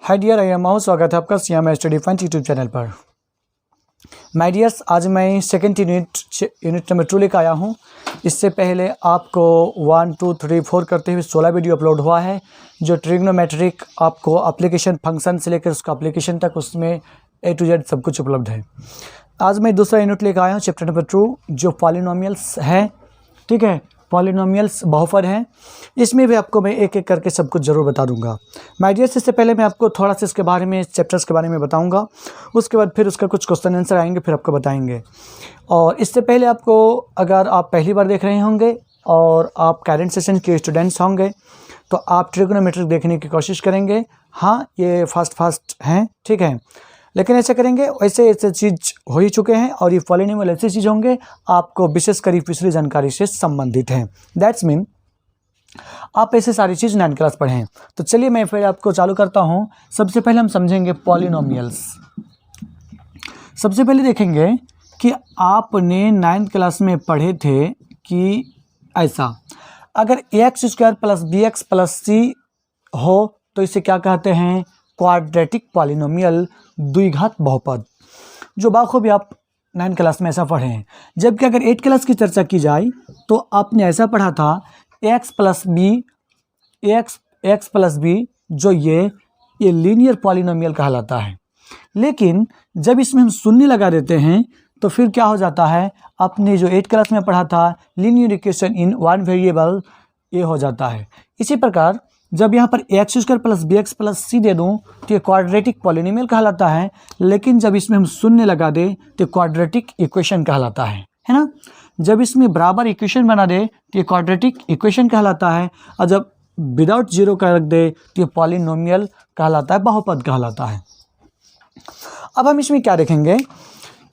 Hi dear, I am माहू। स्वागत है आपका Siyam study fun YouTube channel पर। माय डियर्स, आज मैं सेकंड यूनिट नंबर 2 लेकर आया हूँ। इससे पहले आपको 1, 2, 3, 4 करते हुए 16 वीडियो अपलोड हुआ है, जो ट्रिग्नोमेट्रिक आपको एप्लीकेशन फंक्शन से लेकर उसका एप्लीकेशन तक उसमें A to Z सब कुछ उपलब्ध है। आज मैं दूसरा यूनिट लेकर आया हूँ, चैप्टर नंबर 2, जो पॉलिनोमियल्स है। ठीक है, पॉलिनोमियल्स बहुपद हैं। इसमें भी आपको मैं एक एक करके सब कुछ ज़रूर बता दूंगा। माय डियर्स, इससे पहले मैं आपको थोड़ा सा इसके बारे में, चैप्टर्स के बारे में बताऊंगा। उसके बाद फिर उसका कुछ क्वेश्चन आंसर आएंगे, फिर आपको बताएंगे। और इससे पहले आपको, अगर आप पहली बार देख रहे होंगे और आप करेंट सेशन के स्टूडेंट्स होंगे, तो आप ट्रिग्नोमेट्रिक देखने की कोशिश करेंगे। हाँ, ये फास्ट हैं, ठीक है, लेकिन ऐसे करेंगे, ऐसे चीज़ हो ही चुके हैं। और ये पॉलिनोमियल ऐसी चीज़ होंगे आपको विशेष कर पिछली जानकारी से संबंधित हैं। दैट्स मीन आप ऐसे सारी चीज़ 9th क्लास पढ़ें। तो चलिए मैं फिर आपको चालू करता हूँ। सबसे पहले हम समझेंगे पॉलिनोमियल्स। सबसे पहले देखेंगे कि आपने 9th क्लास में पढ़े थे कि ऐसा, अगर ax² + bx + c हो तो इसे क्या कहते हैं? क्वाड्रेटिक पॉलिनोमियल, द्विघात बहुपद। जो बाखूबी आप 9th क्लास में ऐसा पढ़े हैं। जबकि अगर 8th क्लास की चर्चा की जाए तो आपने ऐसा पढ़ा था ax + b, जो ये लीनियर पॉलिनोमियल कहलाता है। लेकिन जब इसमें हम शून्य लगा देते हैं तो फिर क्या हो जाता है? आपने जो 8th क्लास में पढ़ा था linear equation in one variable, ये हो जाता है। इसी प्रकार जब यहाँ पर ax² + bx + c दे दूँ तो ये क्वाड्रेटिक पॉलिनोमियल कहलाता है। लेकिन जब इसमें हम शून्य लगा दे तो क्वाड्रेटिक इक्वेशन कहलाता है ना। जब इसमें बराबर इक्वेशन बना दे तो ये क्वाड्रेटिक इक्वेशन कहलाता है। और जब विदाउट जीरो का रख दे तो ये पॉलिनोमियल कहलाता है, बहुपद कहलाता है। अब हम इसमें क्या देखेंगे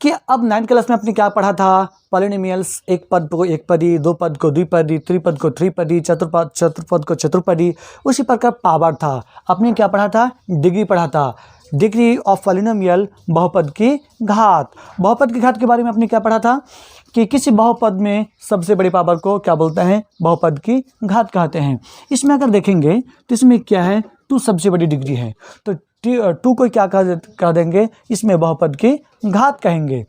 कि अब 9th क्लास में आपने क्या पढ़ा था? पॉलिनोमियल्स, एक पद को एक पदी, दो पद को द्विपदी, त्रिपद को त्रिपदी, चतुर्पद को चतुर्पदी। उसी प्रकार पावर था। आपने क्या पढ़ा था? डिग्री पढ़ा था। डिग्री ऑफ पॉलिनोमियल, बहुपद की घात। बहुपद की घात के बारे में आपने क्या पढ़ा था कि किसी बहुपद में सबसे बड़ी पावर को क्या बोलते हैं? बहुपद की घात कहते हैं। इसमें अगर देखेंगे तो इसमें क्या है? 2 सबसे बड़ी डिग्री है, तो 2 को क्या कह देंगे? इसमें बहुपद की घात कहेंगे।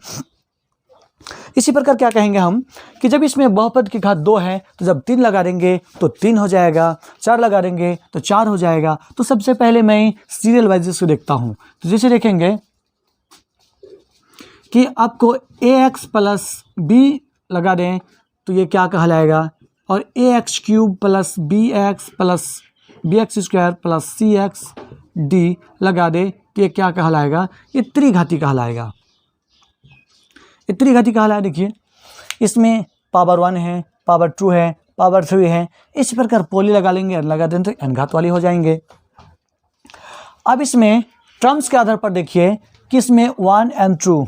इसी प्रकार क्या कहेंगे हम कि जब इसमें बहुपद की घात 2 है तो जब 3 लगा देंगे तो 3 हो जाएगा, 4 लगा देंगे तो 4 हो जाएगा। तो सबसे पहले मैं सीरियल वाइज इसको देखता हूँ। तो जैसे देखेंगे कि आपको ax + b लगा दें तो ये क्या कहलाएगा? और ax³ + bx + cxd लगा दे तो ये क्या कहलाएगा? ये त्रिघाती कहलाएगा। ये त्रिघाती कहलाएगा। देखिए, इसमें पावर 1 है, पावर 2 है, पावर 3 है। इस प्रकार पोली लगा लेंगे, लगा दें तो n घात वाली हो जाएंगे। अब इसमें टर्म्स के आधार पर देखिए कि इसमें 1 and 2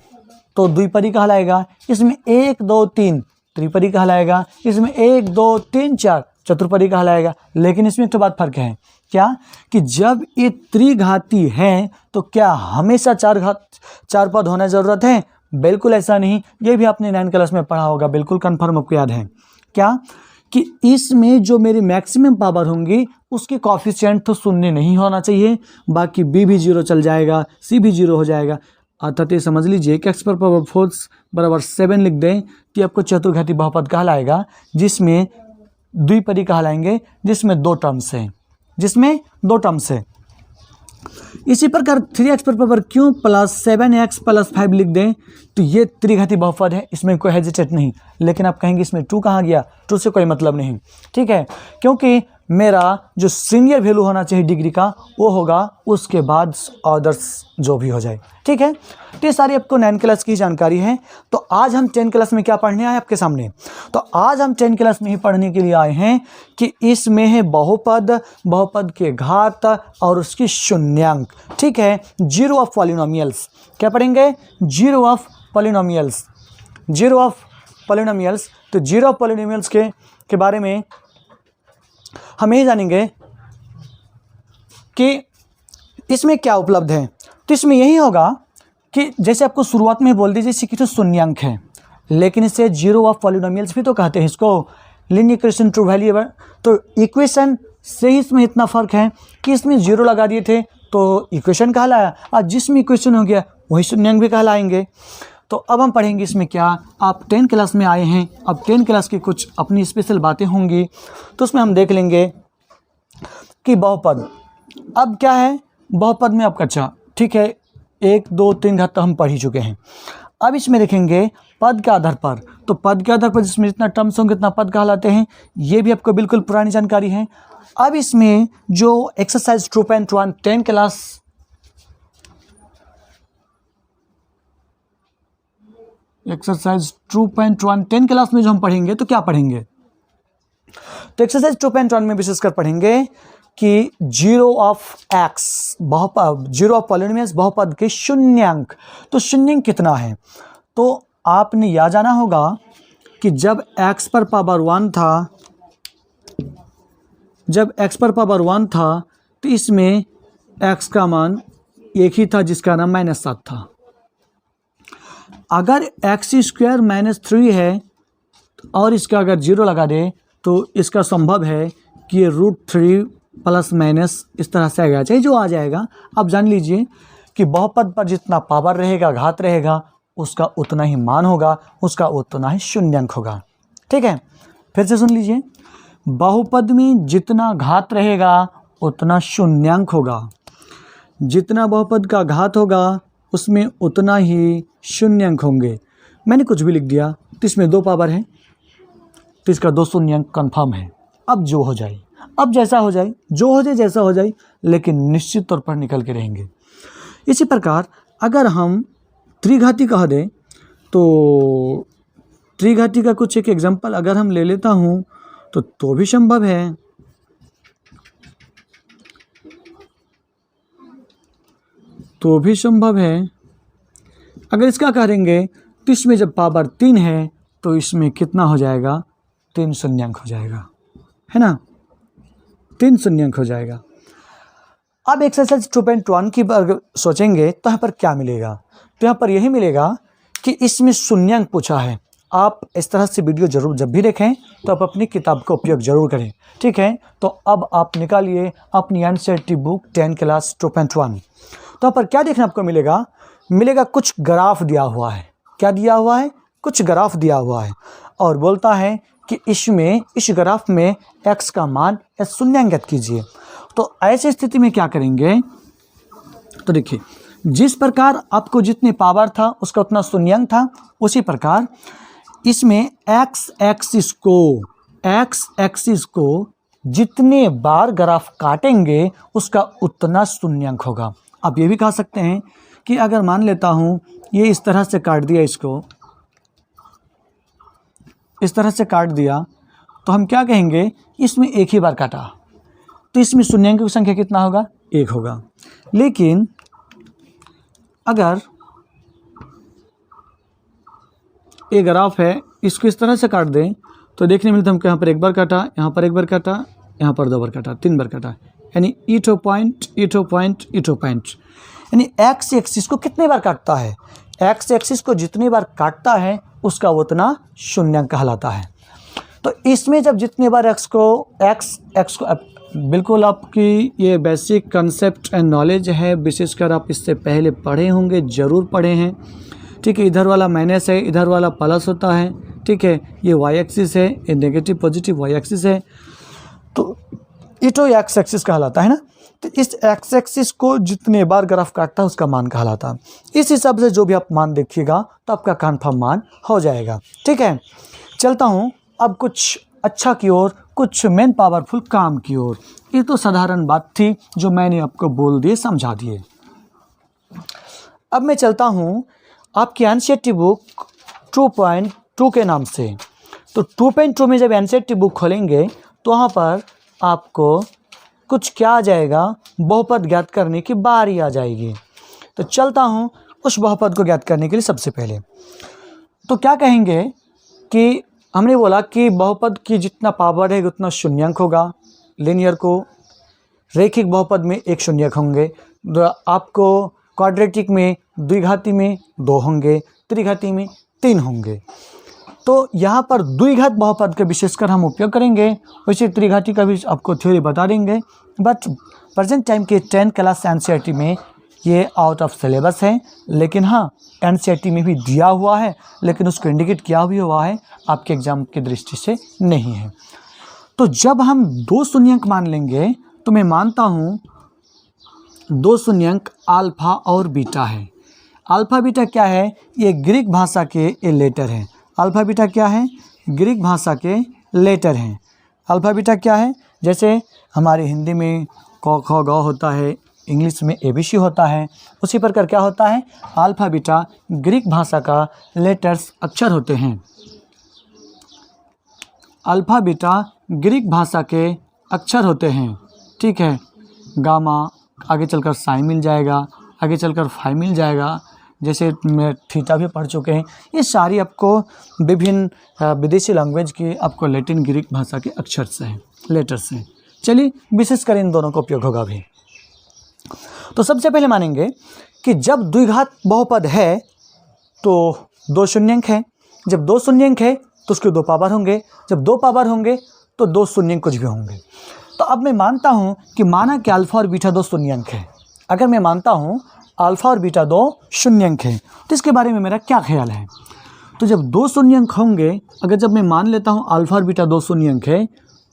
तो द्विपदी कहलाएगा। इसमें 1, 2, 3 त्रिपदी कहलाएगा। इसमें 1, 2, 3, 4 चतुर्पदी कहलाएगा। लेकिन इसमें तो बात फर्क है क्या, कि जब ये त्रिघाती है तो क्या हमेशा 4 पद होने ज़रूरत है? बिल्कुल ऐसा नहीं। ये भी आपने 9th क्लास में पढ़ा होगा, बिल्कुल कंफर्म आपको याद है क्या, कि इसमें जो मेरी मैक्सिमम पावर होंगी उसके कोएफिशिएंट तो शून्य नहीं होना चाहिए। बाकी b भी 0 चल जाएगा, c भी 0 हो जाएगा। अर्थात ये समझ लीजिए कि x⁴ बराबर 7 लिख दें कि आपको चतुर्घाती बहुपद कहलाएगा, जिसमें द्विपदी कहलाएंगे, जिसमें 2 टर्म्स हैं, इसी प्रकार 3x⁴ + 7x + 5 लिख दें तो ये त्रिघाती बहुपद है। इसमें कोई हेजिटेट नहीं। लेकिन आप कहेंगे इसमें 2 कहाँ गया? 2 से कोई मतलब नहीं, ठीक है, क्योंकि मेरा जो सीनियर वैल्यू होना चाहिए डिग्री का वो होगा उसके बाद अदर्स जो भी हो जाए, ठीक है। तो ये सारी आपको 9th क्लास की जानकारी है। तो आज हम 10th क्लास में क्या पढ़ने आए आपके सामने? तो आज हम 10th क्लास में ही पढ़ने के लिए आए हैं कि इसमें है बहुपद, बहुपद के घात और उसकी शून्यांक, ठीक है। जीरो ऑफ पॉलिनोमियल्स क्या पढ़ेंगे? Zero of polynomials. तो जीरो ऑफ पॉलिनोमियल्स के बारे में हम ये जानेंगे कि इसमें क्या उपलब्ध है। तो इसमें यही होगा कि जैसे आपको शुरुआत में बोल दीजिए इसी की तो शून्यांक है, लेकिन इसे जीरो ऑफ पॉलिनोमियल्स भी तो कहते हैं, इसको लीनियर इक्वेशन ट्रू वैल्यू। तो इक्वेशन से ही इसमें इतना फ़र्क है कि इसमें जीरो लगा दिए थे तो इक्वेशन कहलाया, और जिसमें इक्वेशन हो गया वही शून्यांक भी कहलाएंगे। तो अब हम पढ़ेंगे इसमें क्या, आप 10 क्लास में आए हैं, अब 10 क्लास की कुछ अपनी स्पेशल बातें होंगी, तो उसमें हम देख लेंगे कि बहुपद। अब क्या है बहुपद में, अब कच्चा, ठीक है, 1 2 3 घात तो हम पढ़ ही चुके हैं। अब इसमें देखेंगे पद के आधार पर, तो पद के आधार पर जिसमें जितना टर्म्स होंगे उतना पद कहलाते हैं, ये भी आपको बिल्कुल पुरानी जानकारी है। अब इसमें जो एक्सरसाइज 2.1 10 क्लास एक्सरसाइज 2.1 10 क्लास में जो हम पढ़ेंगे तो क्या पढ़ेंगे, तो एक्सरसाइज 2.1 में विशेषकर पढ़ेंगे कि जीरो ऑफ एक्स, बहुपद, जीरो ऑफ पॉलिनोमियल्स, बहुपद के शून्यांक। तो शून्यांक कितना है, तो आपने याद जाना होगा कि जब x पर पावर 1 था, जब x पर पावर 1 था तो इसमें x का मान एक ही था जिसका नाम -7 था। अगर x² -3 है और इसका अगर 0 लगा दे तो इसका संभव है कि ये √3 प्लस माइनस इस तरह से आएगा, चाहे जो आ जाएगा। अब जान लीजिए कि बहुपद पर जितना पावर रहेगा, घात रहेगा, उसका उतना ही मान होगा, उसका उतना ही शून्यांक होगा। ठीक है, फिर से सुन लीजिए, बहुपद में जितना घात रहेगा उतना शून्यांक होगा, जितना बहुपद का घात होगा उसमें उतना ही शून्यांक होंगे। मैंने कुछ भी लिख दिया तो इसमें 2 पावर है तो इसका 2 शून्यांक कन्फर्म है। अब जो हो जाए, अब जैसा हो जाए, जो हो जाए जैसा हो जाए, लेकिन निश्चित तौर पर निकल के रहेंगे। इसी प्रकार अगर हम त्रिघाती कह दें तो त्रिघाती का कुछ एक एग्जांपल अगर हम ले लेता हूं तो भी संभव है। तो भी संभव है। अगर इसका करेंगे तो इसमें जब पावर 3 है तो इसमें कितना हो जाएगा, 3 शून्यांक हो जाएगा, है ना, 3 शून्यांक हो जाएगा। अब एक्सरसाइज 2.1 की अगर सोचेंगे तो यहाँ पर क्या मिलेगा, तो यहाँ पर यही मिलेगा कि इसमें शून्यांक पूछा है। आप इस तरह से वीडियो जरूर जब भी देखें तो आप अपनी किताब का उपयोग जरूर करें। ठीक है, तो अब आप निकालिए अपनी एनसीईआरटी बुक 10 क्लास 2.1। तो यहाँ पर क्या देखने आपको मिलेगा, मिलेगा कुछ ग्राफ दिया हुआ है। क्या दिया हुआ है, कुछ ग्राफ दिया हुआ है और बोलता है कि इसमें, इस ग्राफ में x का मान शून्यांकित कीजिए। तो ऐसी स्थिति में क्या करेंगे, तो देखिए जिस प्रकार आपको जितने पावर था उसका उतना शून्यांक था, उसी प्रकार इसमें x एक्सिस को जितने बार ग्राफ काटेंगे उसका उतना शून्यांक होगा। आप ये भी कह सकते हैं कि अगर मान लेता हूँ ये इस तरह से काट दिया, इसको इस तरह से काट दिया, तो हम क्या कहेंगे, इसमें एक ही बार काटा तो इसमें शून्यांक की संख्या कितना होगा, 1 होगा। लेकिन अगर ये ग्राफ है, इसको इस तरह से काट दें तो देखने मिलता है हमको यहाँ पर 1 बार काटा, यहाँ पर 1 बार काटा, यहाँ पर 2 बार काटा, 3 बार काटा, यानी ईटो पॉइंट, यानी एक्स एक्सिस को कितने बार काटता है, एक्स एक्सिस को जितनी बार काटता है उसका उतना शून्यांक कहलाता है। तो इसमें जब जितने बार एक्स को बिल्कुल आपकी ये बेसिक कंसेप्ट एंड नॉलेज है, विशेषकर आप इससे पहले पढ़े होंगे, ज़रूर पढ़े हैं। ठीक है, इधर वाला माइनस है, इधर वाला प्लस होता है। ठीक है, ये वाई एक्सिस है, ये नेगेटिव पॉजिटिव वाई एक्सिस है, तो ये तो एक्स एक्सिस कहलाता है ना। तो इस एक्स एक्सिस को जितने बार ग्राफ काटता है उसका मान कहलाता है। इस हिसाब से जो भी आप मान देखिएगा तो आपका कन्फर्म मान हो जाएगा। ठीक है, चलता हूँ अब कुछ अच्छा की ओर, कुछ मेन पावरफुल काम की ओर। ये तो साधारण बात थी जो मैंने आपको बोल दिए, समझा दिए। अब मैं चलता हूँ आपकी एनसीईआरटी बुक 2.2 के नाम से। तो 2.2 में जब एनसीईआरटी बुक खोलेंगे तो वहाँ पर आपको कुछ क्या आ जाएगा, बहुपद ज्ञात करने की बारी आ जाएगी। तो चलता हूँ उस बहुपद को ज्ञात करने के लिए। सबसे पहले तो क्या कहेंगे कि हमने बोला कि बहुपद की जितना पावर है उतना शून्यांक होगा। लीनियर को रैखिक बहुपद में 1 शून्यक होंगे, आपको क्वाड्रेटिक में द्विघाती में 2 होंगे, त्रिघाती में 3 होंगे। तो यहाँ पर द्विघात बहुपद का विशेषकर हम उपयोग करेंगे। वैसे त्रिघाती का भी आपको थ्योरी बता देंगे, बट प्रेजेंट टाइम के 10th क्लास एनसीईआरटी में ये आउट ऑफ सिलेबस है। लेकिन हाँ, एनसीईआरटी में भी दिया हुआ है, लेकिन उसको इंडिकेट किया भी हुआ है, आपके एग्जाम की दृष्टि से नहीं है। तो जब हम दो शून्यंक मान लेंगे तो मैं मानता हूँ दो शून्यंक अल्फा और बीटा है। अल्फा बीटा क्या है? ये ग्रीक भाषा के ये लेटर हैं। अल्फा बीटा क्या है? ग्रीक भाषा के लेटर हैं। अल्फा बीटा क्या है? जैसे हमारे हिंदी में क ख ग होता है, इंग्लिश में ABC होता है, उसी प्रकार क्या होता है? अल्फा बीटा ग्रीक भाषा का लेटर्स अक्षर होते हैं। अल्फा बीटा ग्रीक भाषा के अक्षर होते हैं, ठीक है। गामा आगे चलकर साई मिल जाएगा, आगे चलकर फाई मिल जाएगा, जैसे मैं थीटा भी पढ़ चुके हैं। ये सारी आपको विभिन्न विदेशी लैंग्वेज की आपको लैटिन ग्रीक भाषा के अक्षर से हैं, लेटर्स हैं। चलिए विशेषकर इन दोनों का उपयोग होगा अभी। तो सबसे पहले मानेंगे कि जब द्विघात बहुपद है तो दो शून्यंक है। जब दो शून्यंक है तो उसके दो पावर होंगे। जब दो पावर होंगे तो दो शून्यंक कुछ भी होंगे। तो अब मैं मानता हूँ कि माना कि अल्फा और बीटा दो शून्यंक है। अगर मैं मानता हूँ अल्फा और बीटा दो शून्यंक है तो इसके बारे में मेरा क्या ख्याल है? तो जब दो शून्यंक होंगे, अगर जब मैं मान लेता हूँ अल्फा और बीटा दो शून्यंक है,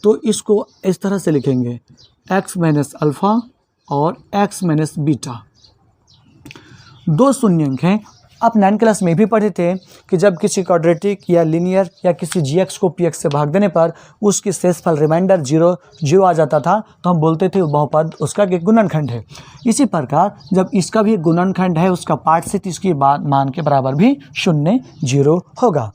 तो इसको इस तरह से लिखेंगे x माइनस अल्फ़ा और x माइनस बीटा। दो शून्यंक हैं। आप 9th क्लास में भी पढ़े थे कि जब किसी क्वाड्रेटिक या लीनियर या किसी gx को px से भाग देने पर उसकी शेषफल रिमाइंडर 0 आ जाता था, तो हम बोलते थे बहुपद उसका एक गुणनखंड है। इसी प्रकार जब इसका भी एक गुणनखंड है, उसका पार्ट से इसकी मान के बराबर भी 0 होगा।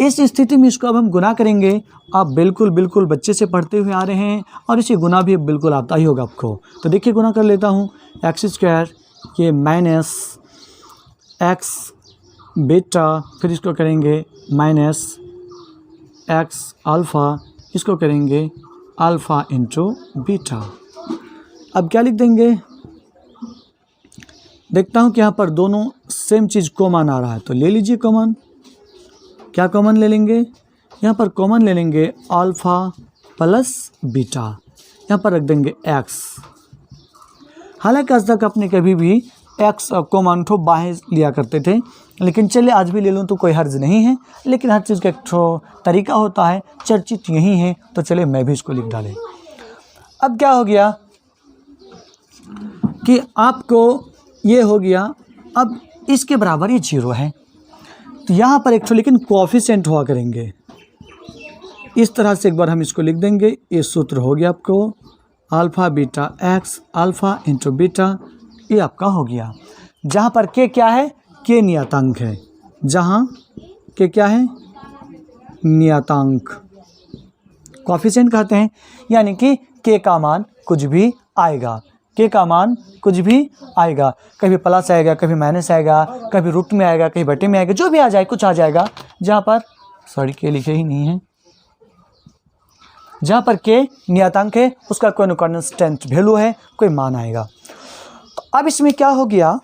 इस स्थिति में इसको अब हम गुना करेंगे। आप बिल्कुल बच्चे से पढ़ते हुए आ रहे हैं और इसे गुना भी बिल्कुल आता ही होगा आपको। तो देखिए गुना कर लेता हूँ, x² ये माइनस x बीटा, फिर इसको करेंगे माइनस x अल्फ़ा, इसको करेंगे अल्फ़ा इंटू बीटा। अब क्या लिख देंगे? देखता हूँ कि यहाँ पर दोनों सेम चीज़ कॉमन आ रहा है, तो ले लीजिए कॉमन। क्या कॉमन ले लेंगे? यहाँ पर कॉमन ले लेंगे अल्फ़ा प्लस बीटा, यहाँ पर रख देंगे x। हालांकि आज तक आपने कभी भी x कॉमन ठो बाहें लिया करते थे, लेकिन चलिए आज भी ले लूँ तो कोई हर्ज नहीं है। लेकिन हर चीज़ का एक ठो तरीका होता है, चर्चित यही है, तो चलिए मैं भी इसको लिख डालें। अब क्या हो गया कि आपको ये हो गया, अब इसके बराबर ये 0 है, तो यहाँ पर एक ठो लेकिन कोएफिशिएंट हुआ करेंगे। इस तरह से एक बार हम इसको लिख देंगे। ये सूत्र हो गया आपको alpha beta x alpha into beta, ये आपका हो गया। जहाँ पर k क्या है? k नियतांक है। जहाँ k क्या है? नियतांक, कोएफिशिएंट कहते हैं, यानी कि k का मान कुछ भी आएगा। k का मान कुछ भी आएगा, कभी प्लस आएगा, कभी माइनस आएगा, कभी रूट में आएगा, कभी बटे में आएगा, जो भी आ जाए कुछ आ जाएगा। जहाँ पर k लिखे ही नहीं है, जहाँ पर k नियतांक है उसका कोई न कांस्टेंट वैल्यू है, कोई मान आएगा। तो अब इसमें क्या हो गया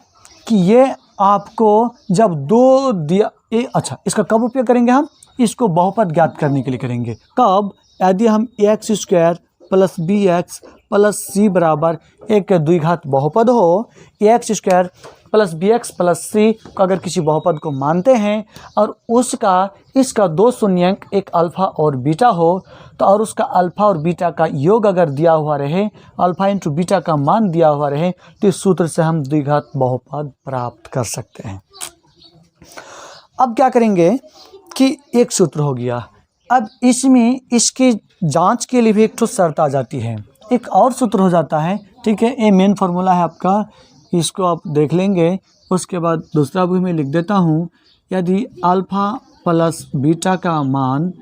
कि ये आपको जब दो दिया अच्छा, इसका कब उपयोग करेंगे हम? इसको बहुपद ज्ञात करने के लिए करेंगे। कब? यदि हम x² plus bx plus c बराबर एक द्विघात बहुपद हो, x² plus bx plus c को अगर किसी बहुपद को मानते हैं और इसका दो शून्यंक एक अल्फ़ा और बीटा हो, तो और उसका अल्फ़ा और बीटा का योग अगर दिया हुआ रहे, अल्फ़ा इंटू बीटा का मान दिया हुआ रहे, तो इस सूत्र से हम द्विघात बहुपद प्राप्त कर सकते हैं। अब क्या करेंगे कि एक सूत्र हो गया। अब इसमें इसकी जांच के लिए भी एक ठो शर्त आ जाती है, एक और सूत्र हो जाता है, ठीक है। ये मेन फार्मूला है आपका, इसको आप देख लेंगे। उसके बाद दूसरा भी मैं लिख देता हूँ, यदि अल्फ़ा प्लस बीटा का मान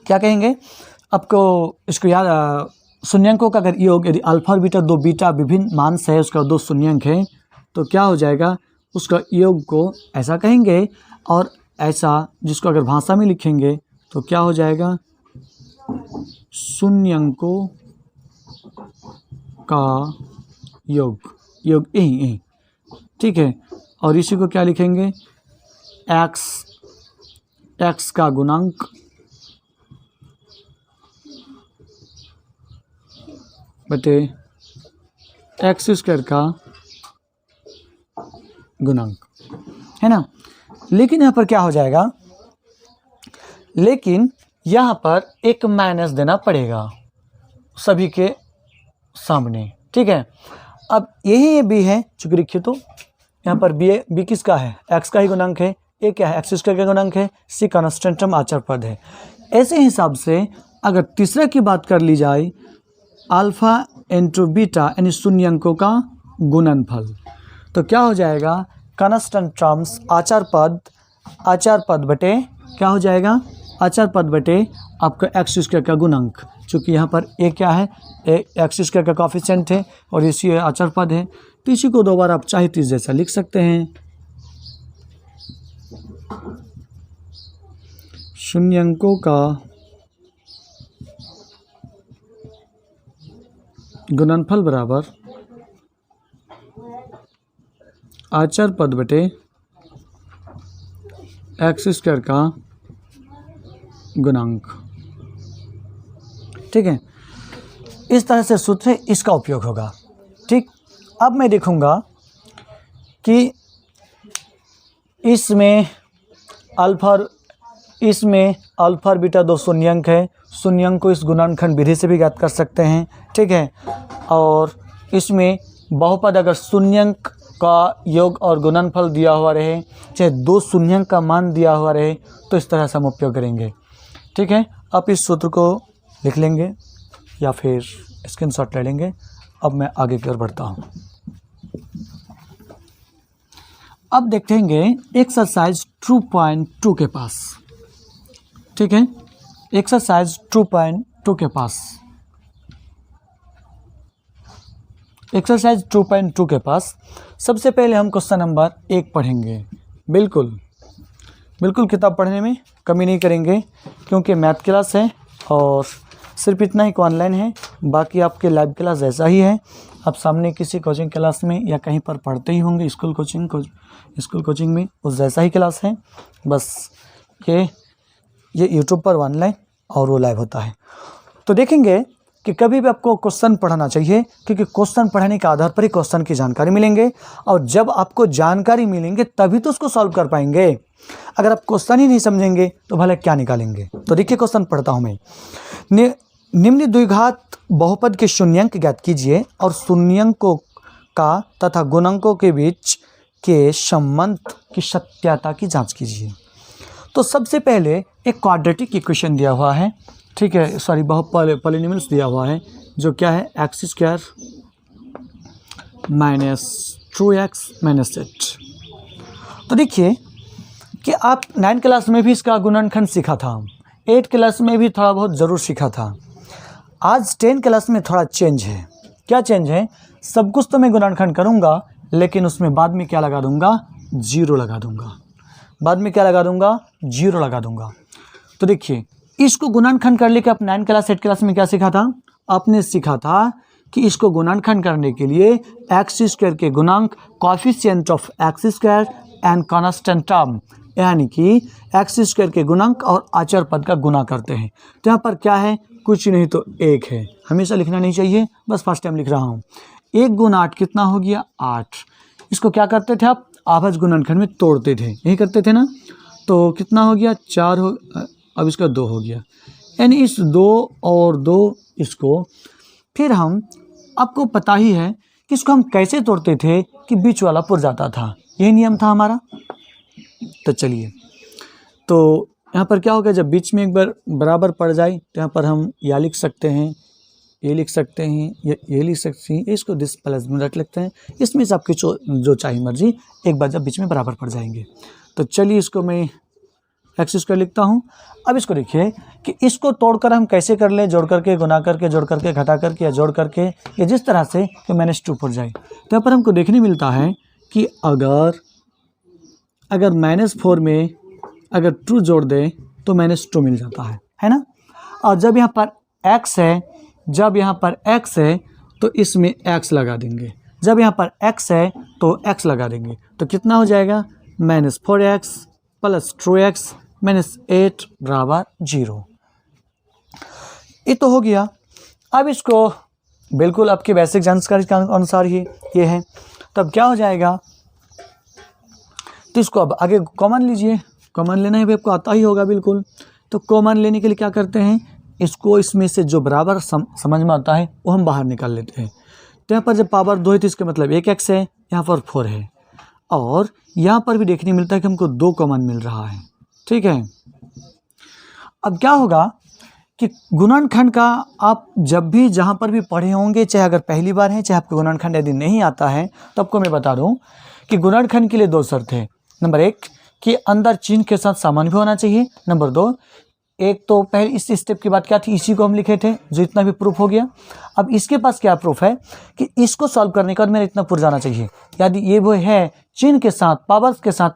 क्या कहेंगे आपको, इसको याद, शून्यंकों का अगर योग, यदि अल्फ़ा और बीटा दो बीटा विभिन्न मान से है, उसका दो शून्यंक है, तो क्या हो जाएगा, उसका योग को ऐसा कहेंगे, और ऐसा जिसको अगर भाषा में लिखेंगे तो क्या हो जाएगा, शून्यंकों का योग यही, ठीक है। और इसी को क्या लिखेंगे, x एक्स का गुणांक बटे एक्स स्क्वायर का गुणांक, है ना। लेकिन यहाँ पर क्या हो जाएगा, लेकिन यहाँ पर एक माइनस देना पड़ेगा सभी के सामने, ठीक है। अब यही बी है, चूंकि लिखिए तो यहाँ पर बी किसका है, एक्स का ही गुणांक है, ए क्या है, एक्स स्क्वायर का गुणांक है, सी कांस्टेंट टर्म आचार पद है। ऐसे हिसाब से अगर तीसरा की बात कर ली जाए, अल्फा इंटू बीटा यानी शून्यंकों का गुणनफल, तो क्या हो जाएगा, कांस्टेंट टर्म्स आचार पद बटे क्या हो जाएगा, आचार पद बटे आपका एक्स स्क्वायर का गुणांक। चूँकि यहाँ पर ए क्या है, एक्स स्क्वायर का कोएफिशिएंट है और इसी आचार पद है, तो इसी को दो बार आप चाहे तो जैसा लिख सकते हैं, शून्यंकों का गुणनफल बराबर आचार पद बटे एक्स स्क्वायर का गुणांक, ठीक है। इस तरह से सूत्र इसका उपयोग होगा, ठीक। अब मैं देखूंगा कि इसमें अल्फा और बीटा दो शून्यंक है, शून्यंक को इस गुणनखंड विधि से भी ज्ञात कर सकते हैं, ठीक है। और इसमें बहुपद अगर शून्यंक का योग और गुणनफल दिया हुआ रहे, चाहे दो शून्यंक का मान दिया हुआ रहे, तो इस तरह से हम उपयोग करेंगे, ठीक है। आप इस सूत्र को लिख लेंगे या फिर स्क्रीनशॉट ले लेंगे। अब मैं आगे की ओर बढ़ता हूँ। अब देखेंगे एक्सरसाइज 2.2 के पास, ठीक है। एक्सरसाइज 2.2 के पास, एक्सरसाइज 2.2 के पास सबसे पहले हम क्वेश्चन नंबर 1 पढ़ेंगे। बिल्कुल किताब पढ़ने में कमी नहीं करेंगे, क्योंकि मैथ क्लास है और सिर्फ इतना ही ऑनलाइन है, बाकी आपके लाइव क्लास जैसा ही है। आप सामने किसी कोचिंग क्लास में या कहीं पर पढ़ते ही होंगे, स्कूल कोचिंग में उस जैसा ही क्लास है, बस ये यूट्यूब पर ऑनलाइन और वो लाइव होता है। तो देखेंगे कि कभी भी आपको क्वेश्चन पढ़ना चाहिए, क्योंकि क्वेश्चन पढ़ने के आधार पर ही क्वेश्चन की जानकारी मिलेंगे, और जब आपको जानकारी मिलेंगे तभी तो उसको सॉल्व कर पाएंगे। अगर आप क्वेश्चन ही नहीं समझेंगे तो भले क्या निकालेंगे। तो देखिए क्वेश्चन पढ़ता हूँ मैं। निम्न द्विघात बहुपद के शून्यंक ज्ञात कीजिए और शून्यंकों का तथा गुणनकों के बीच के संबंध की सत्यता की जांच कीजिए। तो सबसे पहले एक क्वाड्रेटिक इक्वेशन दिया हुआ है, ठीक है, सॉरी पॉलिनोमियल्स दिया हुआ है, जो क्या है, x square minus 2x minus 8। तो देखिए कि आप 9 क्लास में भी इसका गुणनखंड सीखा था, 8 क्लास में भी थोड़ा बहुत ज़रूर सीखा था। आज 10 क्लास में थोड़ा चेंज है। क्या चेंज है, सब कुछ तो मैं गुणनखंड करूँगा, लेकिन उसमें बाद में क्या लगा दूँगा, जीरो लगा दूँगा। बाद में क्या लगा दूँगा, जीरो लगा दूँगा। तो देखिए इसको गुणनखंड कर लेकर आप 9 क्लास 8 क्लास में क्या सीखा था, आपने सीखा था कि इसको गुणनखंड करने के लिए एक्स स्क्वायर के गुणांक, coefficient of x square and constant term, यानी कि एक्स स्क्वायर के गुणांक और आचार पद का गुणा करते हैं। तो यहाँ पर क्या है, कुछ नहीं तो 1 है। हमेशा लिखना नहीं चाहिए, बस फर्स्ट टाइम लिख रहा हूँ। 1 गुना 8 कितना हो गया, 8। इसको क्या करते थे आप, आभाज्य गुणनखंड में तोड़ते थे, यही करते थे ना। तो कितना हो गया, 4 हो, अब इसका 2 हो गया, यानी इस 2 और 2 इसको फिर हम, आपको पता ही है कि इसको हम कैसे तोड़ते थे कि बीच वाला पुर जाता था, यही नियम था हमारा। तो चलिए, तो यहाँ पर क्या होगा, जब बीच में एक बार बराबर पड़ जाए तो यहाँ पर हम या लिख सकते हैं, ये लिख सकते हैं, ये लिख सकते हैं, इसको डिस्प्लेसमेंट रख लेते हैं। इसमें से आपकी जो चाहिए मर्जी, एक बार जब बीच में बराबर पड़ जाएंगे। तो चलिए इसको मैं एक्स स्क्वायर लिखता हूँ। अब इसको देखिए कि इसको तोड़कर हम कैसे कर लें, जोड़ करके, गुना करके, जोड़ करके, घटा करके या जोड़ करके, या जिस तरह से कि -2 पर जाए। तो यहाँ पर हमको देखने मिलता है कि अगर -4 में अगर 2 जोड़ दें तो -2 मिल जाता है ना। और जब यहाँ पर x है, तो इसमें x लगा देंगे। जब यहाँ पर x है तो x लगा देंगे, तो कितना हो जाएगा, -4x + 2x -8 बराबर 0। ये तो हो गया। अब इसको बिल्कुल आपके बेसिक जानकारी के अनुसार ही ये है, तब क्या हो जाएगा, तो इसको अब आगे कॉमन लीजिए। कॉमन लेना है भी आपको आता ही होगा बिल्कुल। तो कॉमन लेने के लिए क्या करते हैं, इसको इसमें से जो बराबर समझ में आता है वो हम बाहर निकाल लेते हैं। तो यहाँ पर जब पावर 2 है तो इसका मतलब 1x है, यहाँ पर 4 है, और यहाँ पर भी देखने मिलता है कि हमको 2 कॉमन मिल रहा है। ठीक है, अब क्या होगा कि गुणनखंड का आप जब भी जहाँ पर भी पढ़े होंगे, चाहे अगर पहली बार है, चाहे आपको गुणनखंड यदि नहीं आता है, तो आपको मैं बता दूं कि गुणनखंड के लिए 2 शर्त है। नंबर 1 कि अंदर चिन्ह के साथ सामान्य भी होना चाहिए। नंबर 2, एक तो पहले इस स्टेप की बात क्या थी, इसी को हम लिखे थे, जो इतना भी प्रूफ हो गया। अब इसके पास क्या प्रूफ है कि इसको सॉल्व करने के बाद मेरा इतना पुर जाना चाहिए। यदि ये वो है चिन्ह के साथ, पावर्स के साथ,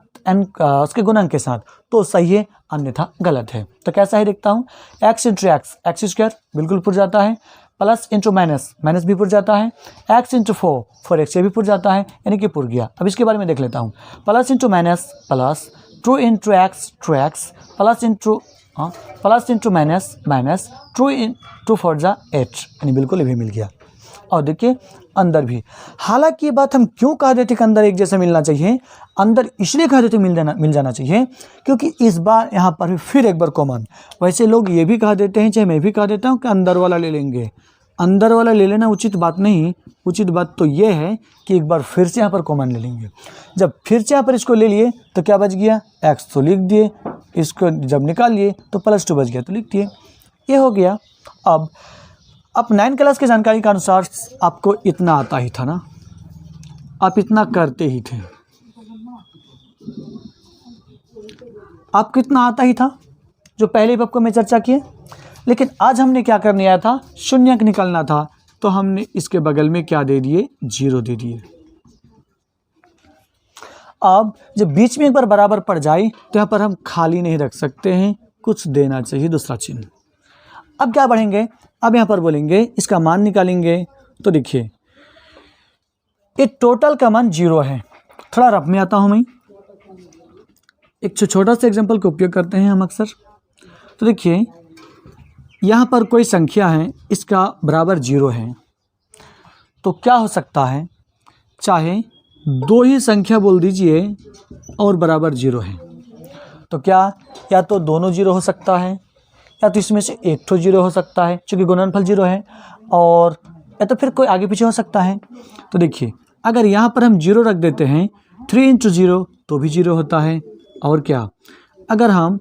उसके गुणन के साथ, तो सही है, अन्यथा गलत है। तो कैसा है देखता हूँ, x into x, x square बिल्कुल पुर जाता है, प्लस इंटू माइनस, माइनस भी पुर जाता है, x इंटू 4, 4x ये भी पुर जाता है, यानी कि पुर गया। अब इसके बारे में देख लेता हूँ, plus into minus plus, 2 into x 2x, plus into minus minus, 2 into 4 जा 8, यानी बिल्कुल ये भी मिल गया। और देखिए अंदर भी, हालांकि ये बात हम क्यों कह देते कि अंदर एक जैसा मिलना चाहिए, अंदर इसलिए कह देते मिल जाना चाहिए क्योंकि इस बार यहाँ पर भी फिर एक बार कॉमन। वैसे लोग ये भी कह देते हैं, चाहे मैं भी कह देता हूँ कि अंदर वाला ले लेंगे, अंदर वाला ले लेना उचित बात नहीं। उचित बात तो ये है कि एक बार फिर से यहाँ पर कॉमन ले लेंगे। जब फिर से यहाँ पर इसको ले लिए तो क्या बच गया, x तो लिख दिए, इसको जब निकाल लिए तो +2 बच गया, तो लिख दिए, ये हो गया। अब 9 क्लास की जानकारी के अनुसार आपको इतना आता ही था ना, आप इतना करते ही थे, आपको इतना आता ही था जो पहले भी आपको मैं चर्चा किए। लेकिन आज हमने क्या करने आया था, शून्यक निकालना था, तो हमने इसके बगल में क्या दे दिए, 0 दे दिए। अब जब बीच में एक बार बराबर पड़ जाए तो यहाँ पर हम खाली नहीं रख सकते हैं, कुछ देना चाहिए दूसरा चिन्ह। अब क्या बढ़ेंगे, अब यहाँ पर बोलेंगे इसका मान निकालेंगे। तो देखिए ये टोटल का मान 0 है। थोड़ा रफ में आता हूँ मैं, एक छोटा सा एग्जांपल का उपयोग करते हैं हम अक्सर। तो देखिए यहाँ पर कोई संख्या है, इसका बराबर 0 है, तो क्या हो सकता है, चाहे 2 ही संख्या बोल दीजिए और बराबर 0 है, तो क्या, या तो दोनों 0 हो सकता है, या तो इसमें से एक तो 0 हो सकता है क्योंकि गुणनफल 0 है, और या तो फिर कोई आगे पीछे हो सकता है। तो देखिए अगर यहाँ पर हम 0 रख देते हैं, 3 इंटू 0 तो भी 0 होता है। और क्या, अगर हम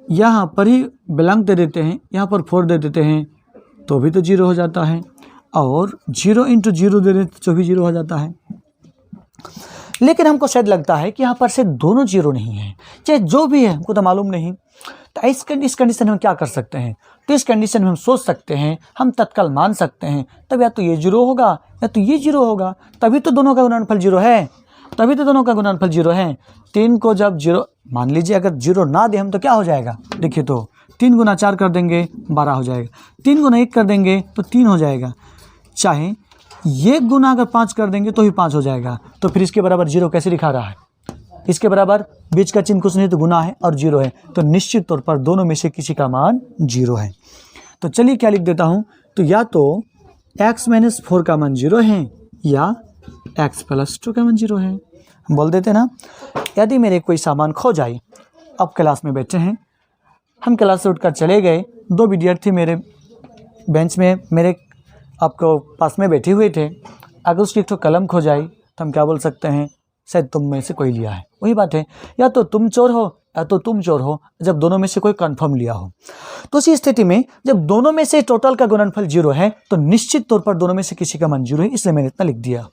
यहाँ पर ही ब्लैंक दे देते हैं, यहाँ पर 4 दे देते हैं तो भी तो 0 हो जाता है, और 0 इंटू 0 दे देते तो भी 0 हो जाता है। लेकिन हमको शायद लगता है कि यहाँ पर से दोनों 0 नहीं है, चाहे जो भी है हमको तो मालूम नहीं। तो इस कंडीशन में हम क्या कर सकते हैं, तो इस कंडीशन में हम सोच सकते हैं, हम तत्काल मान सकते हैं, तब या तो ये 0 होगा या तो ये 0 होगा, तभी तो दोनों का गुणनफल 0 है, तभी तो दोनों का गुणनफल 0 है। 3 को जब 0 मान लीजिए, अगर 0 ना दे हम तो क्या हो जाएगा, देखिए तो 3 गुना 4 कर देंगे 12 हो जाएगा, 3 गुना 1 कर देंगे तो 3 हो जाएगा, चाहे ये गुना अगर 5 कर देंगे तो भी 5 हो जाएगा। तो फिर इसके बराबर 0 कैसे लिखा रहा है, इसके बराबर बीच का चिन्ह कुछ नहीं तो गुना है और 0 है, तो निश्चित तौर पर दोनों में से किसी का मान 0 है। तो चलिए क्या लिख देता हूँ, तो या तो x - 4 का मान 0 है या x + 2 का मान 0 है। हम बोल देते ना, यदि मेरे कोई सामान खो जाए, अब क्लास में बैठे हैं, हम क्लास से उठकर चले गए, 2 विद्यार्थी मेरे बेंच में मेरे आपको पास में बैठे हुए थे, अगर उसकी एक तो कलम खो जाए तो हम क्या बोल सकते हैं, शायद तुम में से कोई लिया है। वही बात है, या तो तुम चोर हो या तो तुम चोर हो, जब दोनों में से कोई कंफर्म लिया हो। तो इसी स्थिति में जब दोनों में से टोटल का गुणनफल 0 है तो निश्चित तौर पर दोनों में से किसी का मान 0 है, इसलिए मैंने इतना लिख दिया।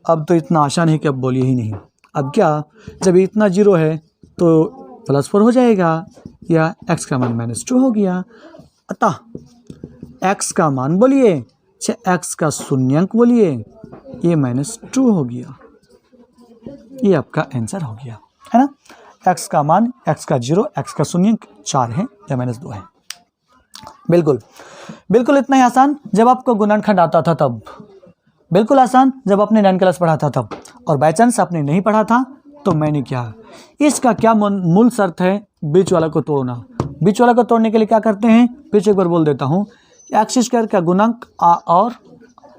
अब तो इतना आसान है कि अब बोलिए ही नहीं। अब क्या, जब इतना 0 है तो +4 हो जाएगा, या x का मान -2 हो गया। अतः x का मान बोलिए, चाहे x का शून्यंक बोलिए, ये -2 हो गया। ये आपका आंसर हो गया, है ना। x का मान, x का 0, x का शून्यंक 4 है या -2 है। बिल्कुल बिल्कुल इतना ही आसान जब आपको गुणनखंड आता था तब, बिल्कुल आसान जब आपने 9 क्लास पढ़ा था तब, और बाई चांस आपने नहीं पढ़ा था तो मैंने किया। इसका क्या मूल शर्त है? बीच वाला को तोड़ना। बीच वाला को तोड़ने के लिए क्या करते हैं? फिर से एक बार बोल देता हूँ, एक्स स्क्वायर का गुणांक और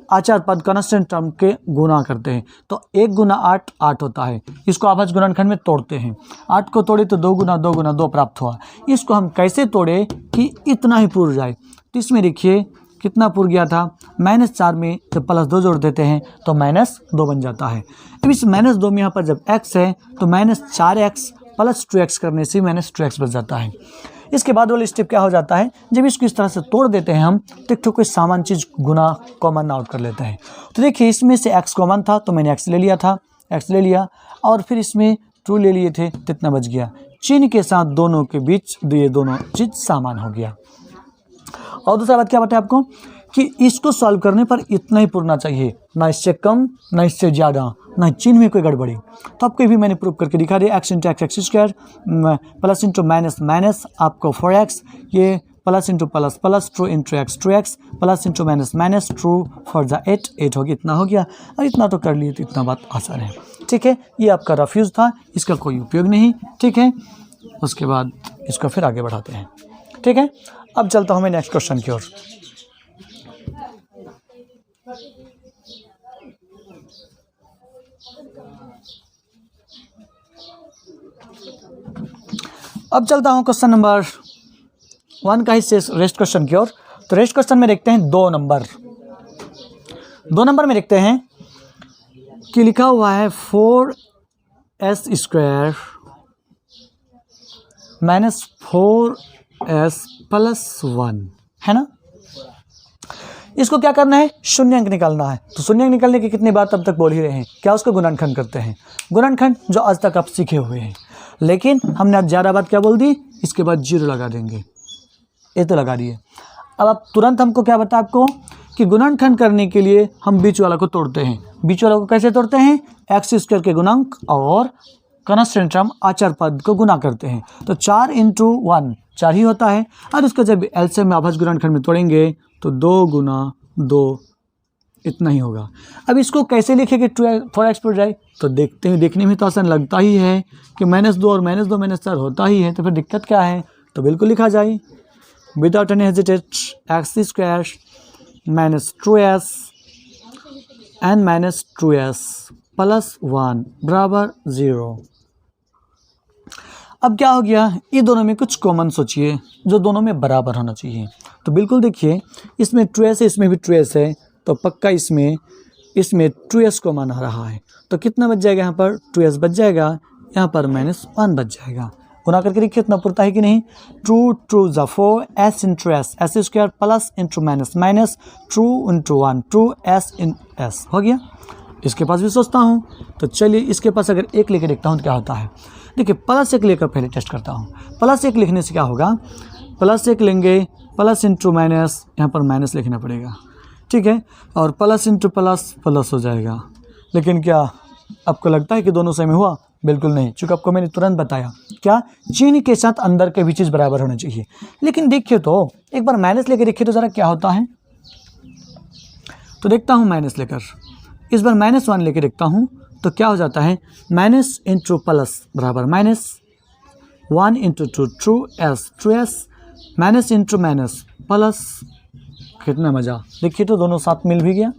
आचार पद कांस्टेंट टर्म के गुणा करते हैं, तो 1 गुना 8 8 होता है। इसको अभाज्य गुणनखंड में तोड़ते हैं, 8 को तोड़े तो 2 गुना 2 गुना 2 प्राप्त हुआ। इसको हम कैसे तोड़े कि इतना ही पूर जाए? तो इसमें देखिए कितना पूर गया था, -4 में जब +2 जोड़ देते हैं तो -2 बन जाता है। अब इस -2 में यहाँ पर जब x है तो -4x + 2x करने से -2x बच जाता है। इसके बाद वाली स्टेप क्या हो जाता है, जब इसको इस तरह से तोड़ देते हैं हम तो एक कोई सामान चीज़ गुना कॉमन आउट कर लेते हैं। तो देखिए इसमें से x कॉमन था तो मैंने x ले लिया था, x ले लिया, और फिर इसमें 2 ले लिए थे, कितना बच गया। चिन्ह के साथ दोनों के बीच ये दोनों चीज़ सामान हो गया। और दूसरा बात क्या बताया आपको कि इसको सॉल्व करने पर इतना ही पुरना चाहिए, ना इससे कम ना इससे ज़्यादा, ना चिन्ह में कोई गड़बड़ी। तो आपको भी मैंने प्रूव करके दिखा दिया, x into x square plus into minus minus आपको 4x, ये plus into plus plus true into x 2x plus into minus minus true for the 8 हो गया, इतना हो गया। और इतना तो कर लिए तो इतना बात आसान है, ठीक है। ये आपका रफ यूज़ था, इसका कोई उपयोग नहीं, ठीक है। उसके बाद इसको फिर आगे बढ़ाते हैं, ठीक है। अब चलता हूँ मैं नेक्स्ट क्वेश्चन की ओर। अब चलता हूँ क्वेश्चन नंबर 1 का हिस्से रेस्ट क्वेश्चन की ओर। तो रेस्ट क्वेश्चन में देखते हैं 2 नंबर में देखते हैं कि लिखा हुआ है 4s square minus 4s plus 1, है ना। इसको क्या करना है, शून्य अंक निकालना है। तो शून्य अंक निकालने की कितनी बात अब तक बोल ही रहे हैं, क्या उसको गुणनखंड करते हैं, गुणनखंड जो आज तक आप सीखे हुए हैं। लेकिन हमने आज ज़्यादा बात क्या बोल दी, इसके बाद 0 लगा देंगे, ये तो लगा दिए। अब आप तुरंत हमको क्या बता आपको कि गुणनखंड करने के लिए हम बीच वाला को तोड़ते हैं। बीच वाला को कैसे तोड़ते हैं, एक्स स्क्वायर के गुणांक और कांस्टेंट टर्म आचार पद को गुना करते हैं। तो 4 इंटू 1 4 ही होता है, और उसको जब एलसीएम में अभाज्य गुणनखंड में तोड़ेंगे तो 2 गुना 2 इतना ही होगा। अब इसको कैसे लिखेंगे 4x पर जाए, तो देखने में तो आसान लगता ही है कि -2 और -2 -4 होता ही है, तो फिर दिक्कत क्या है। तो बिल्कुल लिखा जाए without any hesitate, x square minus 2s and minus 2s plus 1 बराबर 0। अब क्या हो गया, ये दोनों में कुछ कॉमन सोचिए जो दोनों में बराबर होना चाहिए। तो बिल्कुल देखिए इसमें 2s है, इसमें भी 2s है, तो पक्का इसमें 2s कॉमन आ रहा है। तो कितना बच जाएगा, यहाँ पर 2s बच जाएगा, यहाँ पर -1 बच जाएगा। गुना करके देखिए इतना पुरता है कि नहीं। 2 2 ज़ा 4 s into S S square plus into minus minus 2 into 1 2s इन s हो गया। इसके पास भी सोचता हूँ, तो चलिए इसके पास अगर 1 लेके देखता हूँ तो क्या होता है। देखिए +1 लेकर पहले टेस्ट करता हूँ। +1 लिखने से क्या होगा, +1 लेंगे प्लस इंटू माइनस, यहाँ पर माइनस लिखना पड़ेगा, ठीक है। और प्लस इंटू प्लस प्लस हो जाएगा। लेकिन क्या आपको लगता है कि दोनों सेम हुआ? बिल्कुल नहीं, चूँकि आपको मैंने तुरंत बताया क्या, चिन्ह के साथ अंदर के भी चीज़ बराबर होना चाहिए। लेकिन देखिए तो एक बार माइनस लेकर देखिए तो ज़रा क्या होता है। तो देखता हूँ माइनस लेकर, इस बार -1 लेकर देखता हूँ तो क्या हो जाता है, माइनस इंटू प्लस बराबर minus 1 into 2 2s minus into minus plus, कितना मज़ा। देखिए तो दोनों साथ मिल भी गया।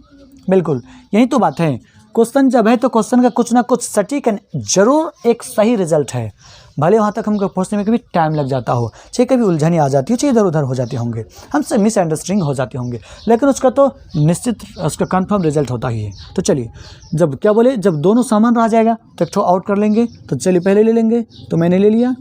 बिल्कुल यही तो बात है, क्वेश्चन जब है तो क्वेश्चन का कुछ ना कुछ सटीक जरूर एक सही रिजल्ट है। भले वहाँ तक हमको पहुँचने में कभी टाइम लग जाता हो, चाहे कभी उलझने आ जाती हो, चाहे इधर उधर हो जाते होंगे, हमसे मिसअंडरस्टैंडिंग हो जाते होंगे, लेकिन उसका तो निश्चित उसका कंफर्म रिजल्ट होता ही है। तो चलिए जब क्या बोले, जब दोनों सामान रह जाएगा तो एक ठो आउट कर लेंगे। तो चलिए पहले ले लेंगे, तो मैंने ले लिया।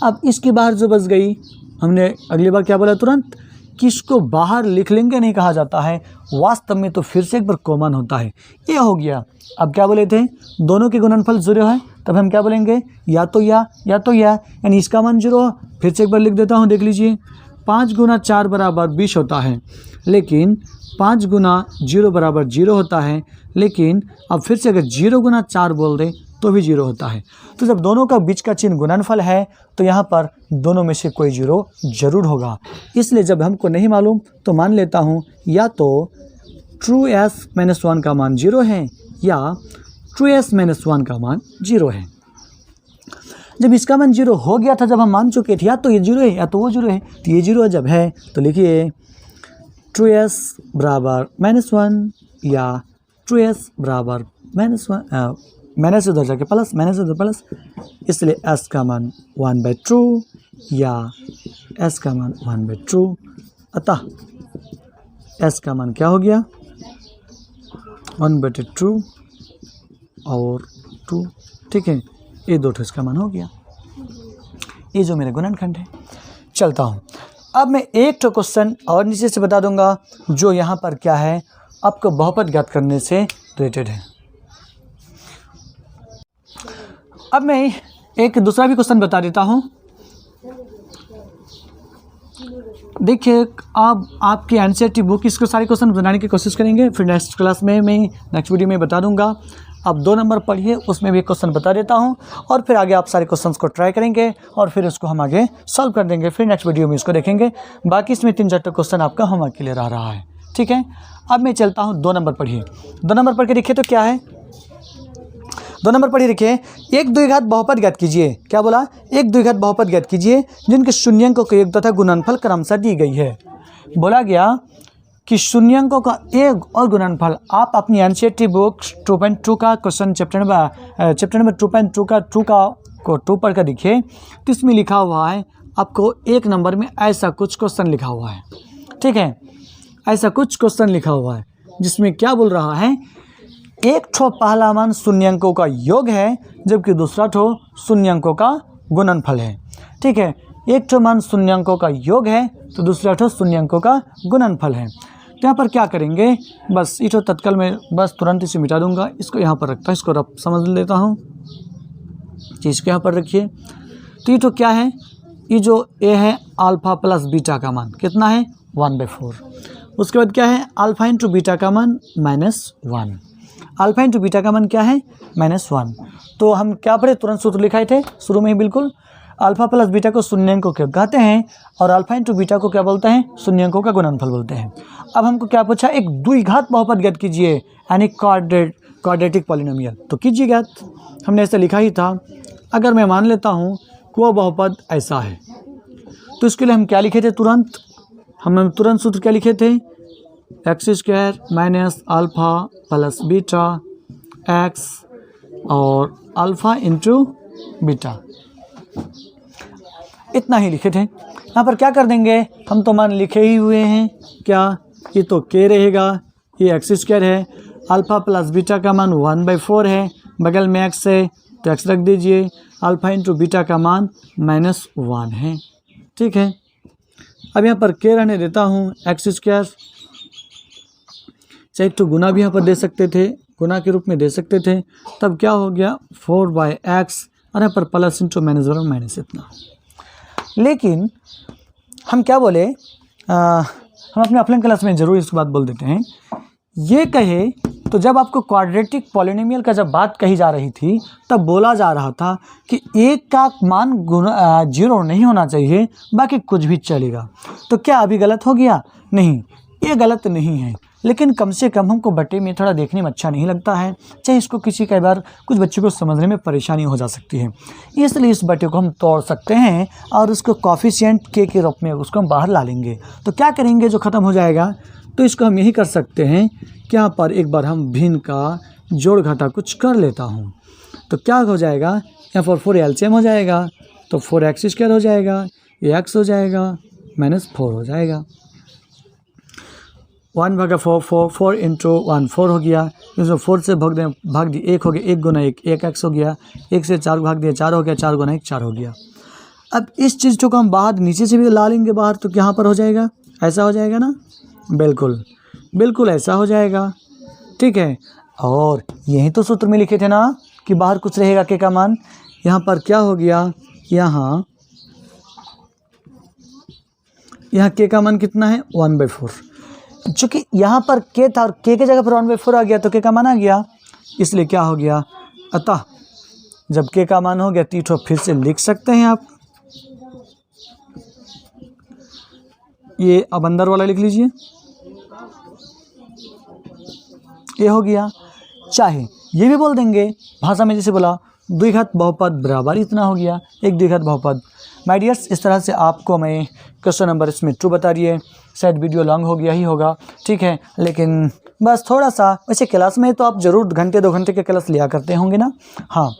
अब इसके बाहर जो बच गई, हमने अगली बार क्या बोला तुरंत कि इसको बाहर लिख लेंगे नहीं कहा जाता है, वास्तव में तो फिर से एक बार कॉमन होता है। ये हो गया। अब क्या बोले थे, दोनों के गुणनफल 0 है, तब हम क्या बोलेंगे, या तो यानी इसका मान 0। फिर से एक बार लिख देता हूँ, देख लीजिए 5 गुना 4 बराबर 20 होता है, लेकिन 5 गुना 0 बराबर 0 होता है। लेकिन अब फिर से अगर 0 गुना 4 बोल दें तो भी 0 होता है। तो जब दोनों का बीच का चिन्ह गुणनफल है तो यहाँ पर दोनों में से कोई 0 जरूर होगा। इसलिए जब हमको नहीं मालूम तो मान लेता हूँ या तो 2s - 1 का मान 0 है या 2s - 1 का मान 0 है। जब इसका मान 0 हो गया था, जब हम मान चुके थे या तो ये 0 है या तो वो 0 है, तो ये 0 जब है तो लिखिए ट्रू एस बराबर -1 या ट्रू एस बराबर -1, माइनस उधर जाके प्लस, माइनस उधर प्लस, इसलिए एस का मान 1/ट्रू या एस का मान 1/ट्रू। अतः एस का मान क्या हो गया 1/ट्रू और ट्रू। ठीक है, ये दो ठो इसका मान हो गया। ये जो मेरा गुणनखंड है। चलता हूँ, अब मैं एक तो क्वेश्चन और नीचे से बता दूंगा जो यहाँ पर क्या है, आपको बहुपद ज्ञात करने से रिलेटेड है। अब मैं एक दूसरा भी क्वेश्चन बता देता हूँ। देखिए, आप आपकी एनसीईआरटी बुक इसको सारे क्वेश्चन बनाने की कोशिश करेंगे, फिर नेक्स्ट क्लास में मैं नेक्स्ट वीडियो में बता दूंगा। आप 2 नंबर पढ़िए, उसमें भी क्वेश्चन बता देता हूं, और फिर आगे आप सारे क्वेश्चंस को ट्राई करेंगे और फिर उसको हम आगे सॉल्व कर देंगे। फिर नेक्स्ट वीडियो में इसको देखेंगे। बाकी इसमें 3-4 क्वेश्चन आपका होमवर्क के लिए रहा है। ठीक है, अब मैं चलता हूँ 2 नंबर पढ़िए। 2 नंबर पढ़ के देखिए तो क्या है, 2 नंबर पढ़िए। देखिए, एक द्विघात बहुपद ज्ञात कीजिए। क्या बोला, एक द्विघात बहुपद ज्ञात कीजिए जिनके शून्यंकों के योग तथा गुणनफल क्रमशः दी गई है। बोला गया कि शून्यंकों का योग और गुणनफल आप अपनी एनसीईआरटी बुक 2.2 का क्वेश्चन चैप्टर नंबर 2.2 का 2 पढ़ कर देखिए, तो इसमें लिखा हुआ है आपको 1 नंबर में ऐसा कुछ क्वेश्चन लिखा हुआ है। ठीक है, ऐसा कुछ क्वेश्चन लिखा हुआ है जिसमें क्या बोल रहा है, एक ठो पहला मान शून्यंकों का योग है जबकि दूसरा ठो शून्यंकों का गुणनफल है। ठीक है, एक ठो मान शून्यंकों का योग है तो दूसरा ठो शून्यंकों का गुणनफल है। तो यहाँ पर क्या करेंगे, बस ये तो तत्काल में बस तुरंत इसे मिटा दूंगा। इसको यहाँ पर रखता हूँ, इसको रब समझ लेता हूँ, चीज़ को यहाँ पर रखिए। तो ये तो क्या है, ये जो ए है अल्फ़ा प्लस बीटा का मान कितना है 1/4। उसके बाद क्या है, अल्फ़ा इंटू बीटा का मान -1। अल्फ़ा इंटू बीटा का मान क्या है -1। तो हम क्या पढ़े, तुरंत सूत्र लिखाए थे शुरू में ही बिल्कुल। अल्फ़ा प्लस बीटा को शून्यंकों के कहते हैं और अल्फ़ा इंटू बीटा को क्या बोलते हैं, शून्यंकों का गुणनफल बोलते हैं। अब हमको क्या पूछा, एक द्विघात बहुपद ज्ञात कीजिए यानी क्वाड्रेटिक पॉलिनोमियल। तो कीजिए ज्ञात, हमने ऐसा लिखा ही था। अगर मैं मान लेता हूँ कि वो बहुपद ऐसा है, तो इसके लिए हम क्या लिखे थे, हमने तुरंत सूत्र क्या लिखे थे, x² minus alpha plus beta x और अल्फ़ा इंटू बीटा, इतना ही लिखे थे। यहाँ पर क्या कर देंगे, हम तो मान लिखे ही हुए हैं, क्या, ये तो k रहेगा, ये x² है, अल्फ़ा प्लस बीटा का मान 1/4 है, बगल में x है तो x रख दीजिए, अल्फ़ा इंटू बीटा का मान -1 है। ठीक है, अब यहाँ पर k रहने देता हूँ, x², चाहे तो गुना भी यहाँ पर दे सकते थे, गुना के रूप में दे सकते थे, तब क्या हो गया 4/x, और यहाँ पर प्लस इंटू माइनस इतना। लेकिन हम क्या बोले, हम अपने ऑफलाइन क्लास में ज़रूर इस बात बोल देते हैं, ये कहे तो जब आपको क्वाड्रेटिक पॉलिनोमियल का जब बात कही जा रही थी तब बोला जा रहा था कि एक का मान 0 नहीं होना चाहिए, बाकी कुछ भी चलेगा। तो क्या अभी गलत हो गया, नहीं, ये गलत नहीं है, लेकिन कम से कम हमको बटे में थोड़ा देखने में अच्छा नहीं लगता है, चाहे इसको किसी कई बार कुछ बच्चों को समझने में परेशानी हो जा सकती है। इसलिए इस बटे को हम तोड़ सकते हैं और उसको कॉफिशिएंट के रूप में उसको हम बाहर ला लेंगे। तो क्या करेंगे, जो ख़त्म हो जाएगा, तो इसको हम यही कर सकते हैं कि यहाँ पर एक बार हम भिन्न का जोड़ घटा कुछ कर लेता हूँ। तो क्या हो जाएगा, यहाँ पर 4 एलसीएम हो जाएगा, तो 4x² हो जाएगा, ये x हो जाएगा, -4 हो जाएगा, 1/4 4 इंटू 1 4 हो गया, इसमें 4 से भाग दिए 1 हो गया, 1 गुना 1 1x हो गया, 1 से 4 भाग दिया 4 हो गया, 4 गुना 1 4 हो गया। अब इस चीज़ को हम बाहर नीचे से भी ला लेंगे बाहर, तो यहाँ पर हो जाएगा, ऐसा हो जाएगा ना, बिल्कुल ऐसा हो जाएगा। ठीक है, और यही तो सूत्र में लिखे थे ना कि बाहर कुछ रहेगा के का मान। यहाँ पर क्या हो गया, यहाँ के का मान कितना है 1/4, चूँकि यहाँ पर के था और के जगह पर 1/4 आ गया तो के का मान आ गया, इसलिए क्या हो गया, अतः जब के का मान हो गया तो फिर से लिख सकते हैं आप, ये अब अंदर वाला लिख लीजिए, ये हो गया। चाहे ये भी बोल देंगे भाषा में, जैसे बोला द्विघात बहुपद बराबर इतना हो गया, एक द्विघात बहुपद। माय डियर्स, इस तरह से आपको मैं क्वेश्चन नंबर इसमें 2 बता रही है। शायद वीडियो लॉन्ग हो गया ही होगा, ठीक है, लेकिन बस थोड़ा सा, वैसे क्लास में तो आप ज़रूर घंटे 2 घंटे के क्लास लिया करते होंगे ना। हाँ,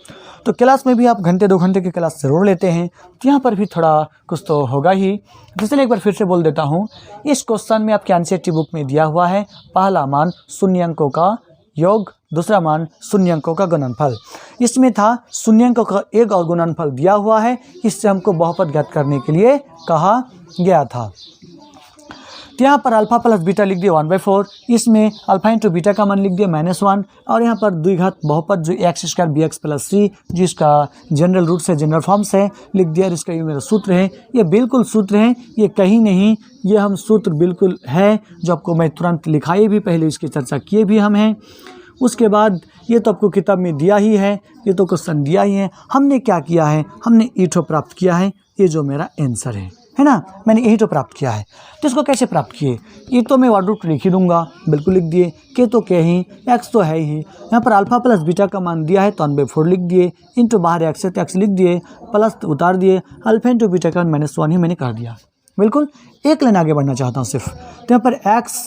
तो क्लास में भी आप घंटे 2 घंटे की क्लास ज़रूर लेते हैं, तो यहाँ पर भी थोड़ा कुछ तो होगा ही। तो इसलिए एक बार फिर से बोल देता हूँ, इस क्वेश्चन में आपके एनसीईआरटी बुक में दिया हुआ है पहला मान शून्य अंकों का योग, दूसरा मान शून्य अंकों का गुणनफल। इसमें था शून्य अंकों का एक और गुणनफल दिया हुआ है, इससे हमको बहुपद ज्ञात करने के लिए कहा गया था। तो यहाँ पर अल्फा प्लस बीटा लिख दिया 1/4, इसमें अल्फा इंटू बीटा का मान लिख दिया -1, और यहाँ पर द्विघात बहुपद जो x² bx प्लस c जिसका जनरल रूट से जनरल फॉर्म से लिख दिया। इसका ये मेरा सूत्र है, ये बिल्कुल सूत्र है, ये कहीं नहीं, ये हम सूत्र बिल्कुल है जो आपको मैं तुरंत लिखाए भी, पहले इसकी चर्चा किए भी हम हैं। उसके बाद ये तो आपको किताब में दिया ही है, ये तो क्वेश्चन दिया ही है। हमने क्या किया है, हमने ईटो प्राप्त किया है, ये जो मेरा आंसर है ना, मैंने यही तो प्राप्त किया है। तो इसको कैसे प्राप्त किए, ये तो मैं वर्ड रूट लिख ही दूंगा, बिल्कुल लिख दिए, के तो के ही, एक्स तो है ही, यहाँ पर अल्फा प्लस बीटा का मान दिया है तो 1/4 लिख दिए, इंटू बाहर एक्स है तो एक्स लिख दिए, प्लस उतार दिए, अल्फा इंटू बीटा का -1 ही मैंने कर दिया। बिल्कुल एक लाइन आगे बढ़ना चाहता हूँ सिर्फ, तो यहाँ पर एक्स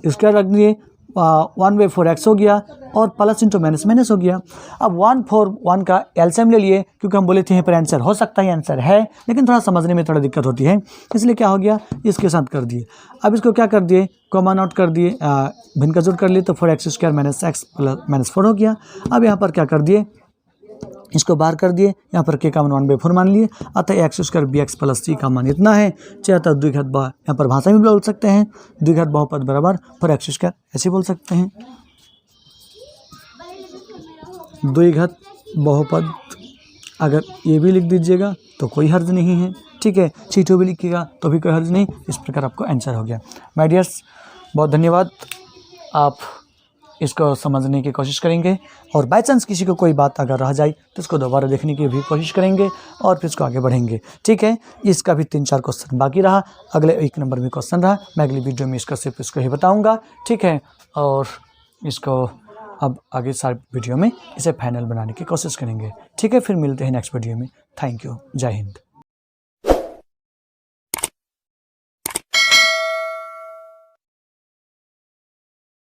स्क्वायर रख दिए, 1/4 एक्स हो गया और प्लस इंटू माइनस हो गया। अब 1/4 का एलसीएम ले लिए, क्योंकि हम बोले थे यहाँ पर आंसर हो सकता है, आंसर है, लेकिन थोड़ा समझने में थोड़ा दिक्कत होती है, इसलिए क्या हो गया, इसके साथ कर दिए। अब इसको क्या कर दिए, कॉमन आउट कर दिए, भिन्न का जोड़ कर लिए, तो 4x² - x प्लस -4 हो गया। अब यहाँ पर क्या कर दिए, इसको बाहर कर दिए, यहाँ पर के का मान 1/4 मान लिए, अतः x² bx प्लस c का मान इतना है। चाहे तो द्विघात यहाँ पर भाषा में बोल सकते हैं, द्विघात बहुपद बराबर 4x², ऐसे बोल सकते हैं। द्विघात बहुपद अगर ये भी लिख दीजिएगा तो कोई हर्ज नहीं है, ठीक है, सीटो भी लिखिएगा तो भी कोई हर्ज नहीं। इस प्रकार आपको आंसर हो गया। माय डियर्स, बहुत धन्यवाद, आप इसको समझने की कोशिश करेंगे, और बाय चांस किसी को कोई बात अगर रह जाए तो इसको दोबारा देखने की भी कोशिश करेंगे और फिर इसको आगे बढ़ेंगे, ठीक है। इसका भी 3-4 क्वेश्चन बाकी रहा, अगले 1 नंबर में क्वेश्चन रहा, मैं अगली वीडियो में इसका सिर्फ इसको ही बताऊँगा, ठीक है। और इसको अब आगे सारे वीडियो में इसे फाइनल बनाने की कोशिश करेंगे, ठीक है। फिर मिलते हैं नेक्स्ट वीडियो में। थैंक यू, जय हिंद।